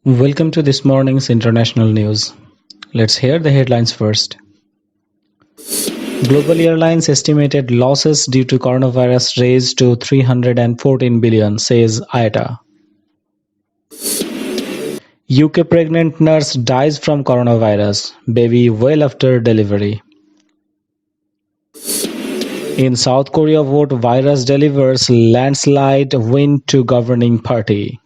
Welcome to this morning's international news. Let's hear the headlines first. Global airlines estimated losses due to coronavirus raised to 314 billion, says IATA. UK pregnant nurse dies from coronavirus, baby well after delivery. In South Korea vote, virus delivers landslide win to governing party.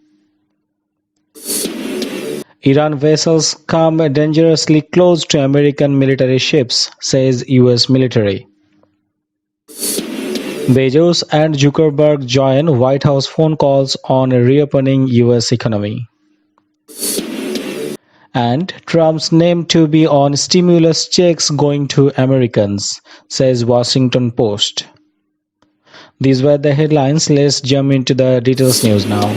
Iran vessels come dangerously close to American military ships, says US military. Bezos and Zuckerberg join White House phone calls on reopening US economy. And Trump's name to be on stimulus checks going to Americans, says Washington Post. These were the headlines. Let's jump into the details news now.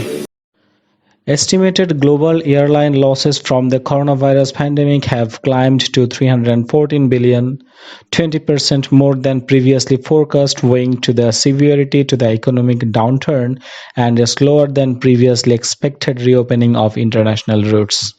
Estimated global airline losses from the coronavirus pandemic have climbed to 314 billion, 20% more than previously forecast, owing to the severity to the economic downturn and a slower than previously expected reopening of international routes.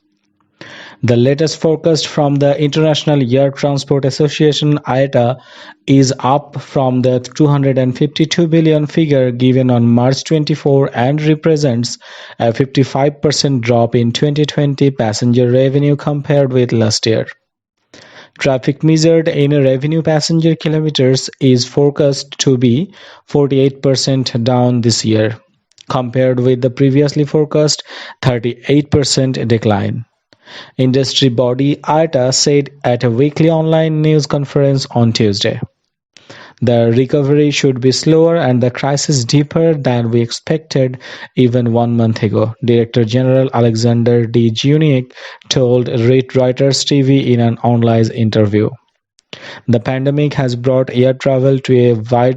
The latest forecast from the International Air Transport Association (IATA) is up from the 252 billion figure given on March 24 and represents a 55% drop in 2020 passenger revenue compared with last year. Traffic measured in revenue passenger kilometers is forecast to be 48% down this year, compared with the previously forecast 38% decline. Industry body IATA said at a weekly online news conference on Tuesday. The recovery should be slower and the crisis deeper than we expected even 1 month ago, Director General Alexander D. Juniak told Reuters TV in an online interview. The pandemic has brought air travel to a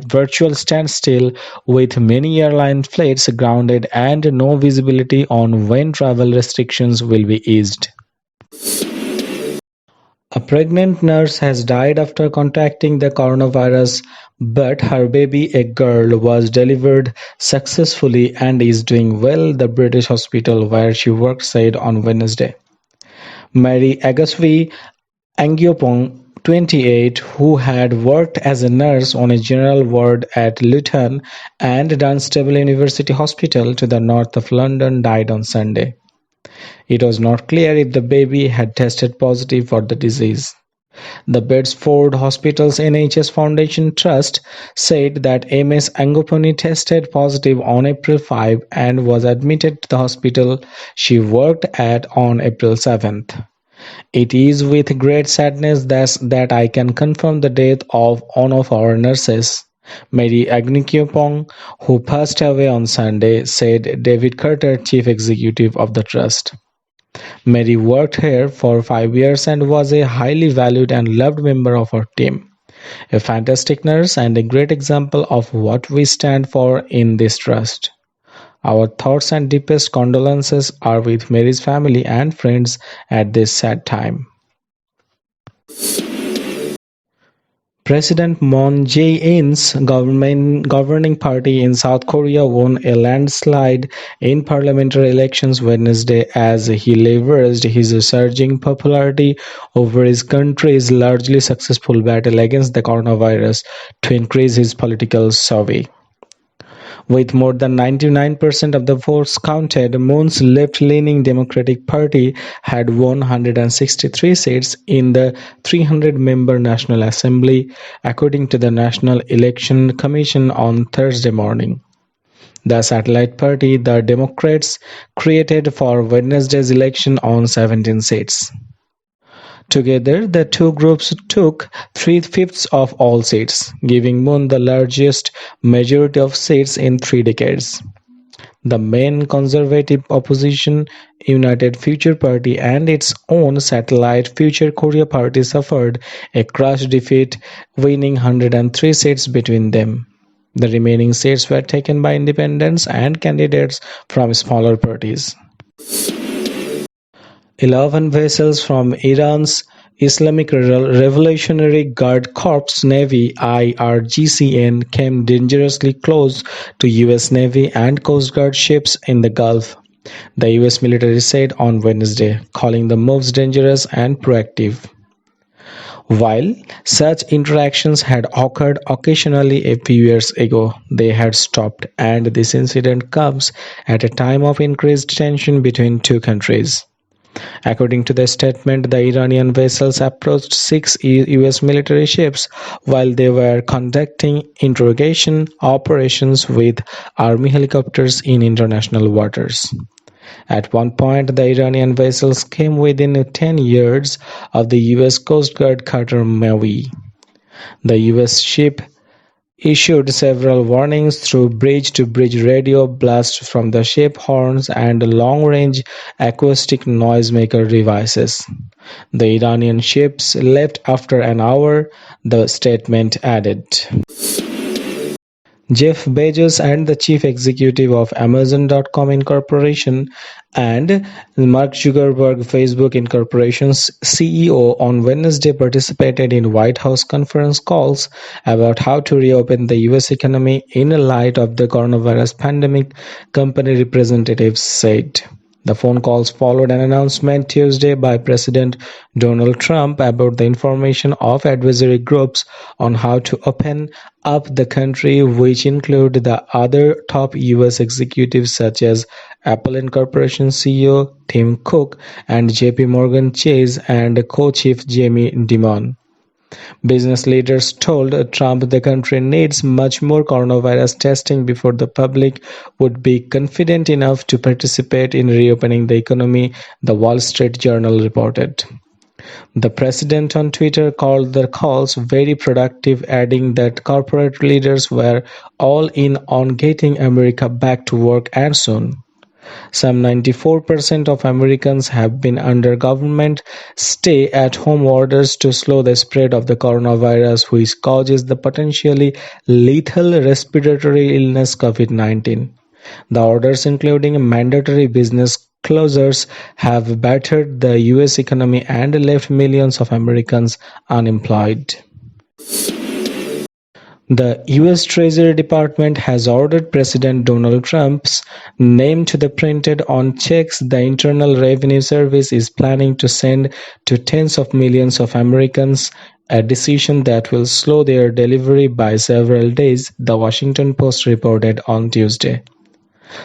virtual standstill, with many airline flights grounded and no visibility on when travel restrictions will be eased. A pregnant nurse has died after contracting the coronavirus, but her baby, a girl, was delivered successfully and is doing well, the British hospital where she worked said on Wednesday. Mary Agasvi Angiopong, 28, who had worked as a nurse on a general ward at Luton and Dunstable University Hospital to the north of London, died on Sunday. It was not clear if the baby had tested positive for the disease. The Bedford Hospital's NHS Foundation Trust said that Ms. Angoponi tested positive on April 5 and was admitted to the hospital she worked at on April 7th. It is with great sadness that I can confirm the death of one of our nurses, Mary Agnikiopong, who passed away on Sunday, said David Carter, chief executive of the trust. Mary worked here for 5 years and was a highly valued and loved member of our team. A fantastic nurse and a great example of what we stand for in this trust. Our thoughts and deepest condolences are with Mary's family and friends at this sad time. President Moon Jae-in's governing party in South Korea won a landslide in parliamentary elections Wednesday as he leveraged his surging popularity over his country's largely successful battle against the coronavirus to increase his political savvy. With more than 99% of the votes counted, Moon's left-leaning Democratic Party had won 163 seats in the 300-member National Assembly, according to the National Election Commission on Thursday morning. The satellite party, the Democrats, created for Wednesday's election on 17 seats. Together, the two groups took 3/5 of all seats, giving Moon the largest majority of seats in 3 decades. The main conservative opposition, United Future Party, and its own satellite Future Korea Party suffered a crush defeat, winning 103 seats between them. The remaining seats were taken by independents and candidates from smaller parties. 11 vessels from Iran's Islamic Revolutionary Guard Corps Navy (IRGC) came dangerously close to US Navy and Coast Guard ships in the Gulf, the US military said on Wednesday, calling the moves dangerous and proactive. While such interactions had occurred occasionally a few years ago, they had stopped, and this incident comes at a time of increased tension between two countries. According to the statement, the Iranian vessels approached six US military ships while they were conducting interrogation operations with army helicopters in international waters. At one point, the Iranian vessels came within 10 yards of the US Coast Guard cutter Maui. The US ship issued several warnings through bridge-to-bridge radio blasts from the ship horns and long-range acoustic noisemaker devices. The Iranian ships left after an hour, the statement added. Jeff Bezos and the chief executive of Amazon.com Incorporation and Mark Zuckerberg, Facebook Incorporation's CEO, on Wednesday participated in White House conference calls about how to reopen the US economy in light of the coronavirus pandemic, company representatives said. The phone calls followed an announcement Tuesday by President Donald Trump about the information of advisory groups on how to open up the country, which include the other top US executives such as Apple Inc. CEO Tim Cook and JP Morgan Chase and co-chief Jamie Dimon. Business leaders told Trump the country needs much more coronavirus testing before the public would be confident enough to participate in reopening the economy, the Wall Street Journal reported. The president on Twitter called the calls very productive, adding that corporate leaders were all in on getting America back to work and soon. Some 94% of Americans have been under government stay-at-home orders to slow the spread of the coronavirus, which causes the potentially lethal respiratory illness COVID-19. The orders, including mandatory business closures, have battered the US economy and left millions of Americans unemployed. The US Treasury Department has ordered President Donald Trump's name to be printed on checks the Internal Revenue Service is planning to send to tens of millions of Americans, a decision that will slow their delivery by several days, the Washington Post reported on Tuesday.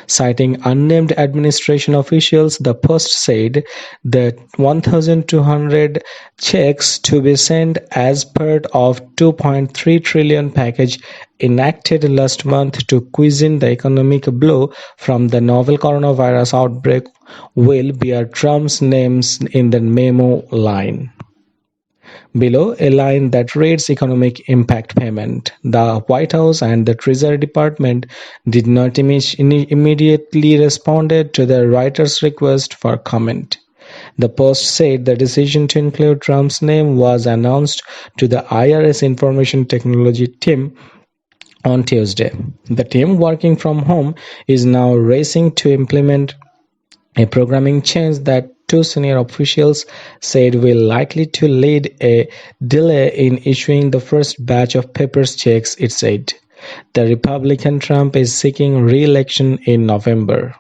Citing unnamed administration officials, the Post said that 1,200 checks to be sent as part of $2.3 trillion package enacted last month to cushion the economic blow from the novel coronavirus outbreak will bear Trump's names in the memo line. Below, a line that reads economic impact payment. The White House and the Treasury Department did not immediately respond to the writer's request for comment. The Post said the decision to include Trump's name was announced to the IRS Information Technology team on Tuesday. The team, working from home, is now racing to implement a programming change that two senior officials said will likely to lead a delay in issuing the first batch of paper checks, it said. The Republican Trump is seeking re-election in November.